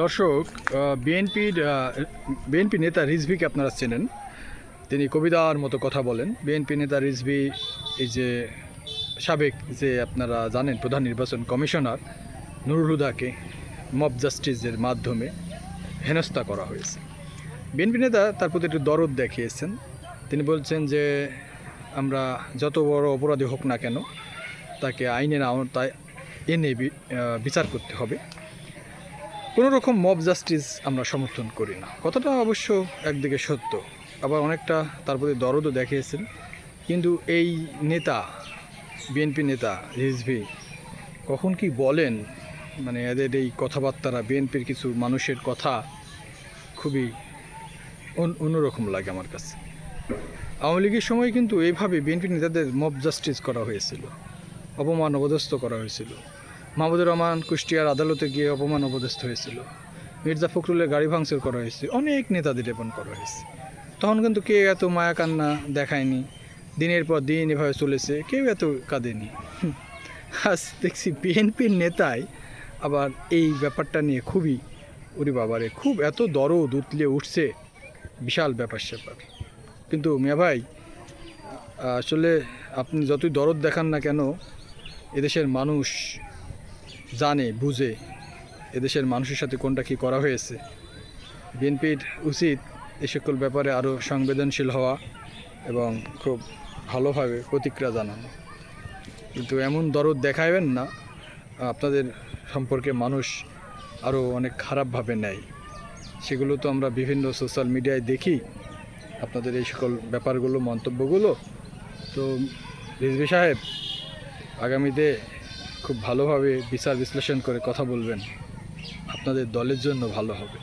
দর্শক, বিএনপি নেতা রিজভীকে আপনারা চেনেন। তিনি কবিতার মতো কথা বলেন। বিএনপি নেতা রিজভী এই যে সাবেক যে আপনারা জানেন প্রধান নির্বাচন কমিশনার নুরুল হুদাকে মব জাস্টিসের মাধ্যমে হেনস্থা করা হয়েছে। বিএনপি নেতা তার প্রতি একটু দরদ দেখিয়েছেন। তিনি বলছেন যে আমরা যত বড় অপরাধী হোক না কেন তাকে আইনের আওতায় এনে বিচার করতে হবে। কোনো রকম মব জাস্টিস আমরা সমর্থন করি না। কথাটা অবশ্য একদিকে সত্য, আবার অনেকটা তার প্রতি দরদও দেখিয়েছেন। কিন্তু এই নেতা, বিএনপি নেতা রিজভী কখন কি বলেন, মানে এদের এই কথাবার্তারা, বিএনপির কিছু মানুষের কথা খুবই অন্যরকম লাগে আমার কাছে। আওয়ামী লীগের সময় কিন্তু এইভাবে বিএনপি নেতাদের মব জাস্টিস করা হয়েছিল, অপমান অপদস্থ করা হয়েছিল। মাহমুদুর রহমান কুষ্টিয়ার আদালতে গিয়ে অপমান অপদস্থ হয়েছিল। মির্জা ফখরুলের গাড়ি ভাঙচুর করা হয়েছে, অনেক নেতাদের এমন করা হয়েছে। তখন কিন্তু কেউ এত মায়া কান্না দেখায়নি। দিনের পর দিন এভাবে চলেছে, কেউ এত কাঁদেনি। আজ দেখছি বিএনপির নেতাই আবার এই ব্যাপারটা নিয়ে খুবই, ওরে বাবারে, খুব এত দরদ উতলে উঠছে, বিশাল ব্যাপার স্যাপার। কিন্তু মিয়া ভাই, আসলে আপনি যতই দরদ দেখান না কেন, এদেশের মানুষ জানে, বুঝে এদেশের মানুষের সাথে কোনটা কী করা হয়েছে। বিএনপির উচিত এ সকল ব্যাপারে আরও সংবেদনশীল হওয়া এবং খুব ভালোভাবে প্রতিক্রিয়া জানানো। কিন্তু এমন দরদ দেখাবেন না, আপনাদের সম্পর্কে মানুষ আরও অনেক খারাপভাবে নেয়। সেগুলো তো আমরা বিভিন্ন সোশ্যাল মিডিয়ায় দেখি, আপনাদের এই সকল ব্যাপারগুলো, মন্তব্যগুলো। তো রিজভী সাহেব, আগামীতে খুব ভালোভাবে বিচার বিশ্লেষণ করে কথা বলবেন, আপনাদের দলের জন্য ভালো হবে।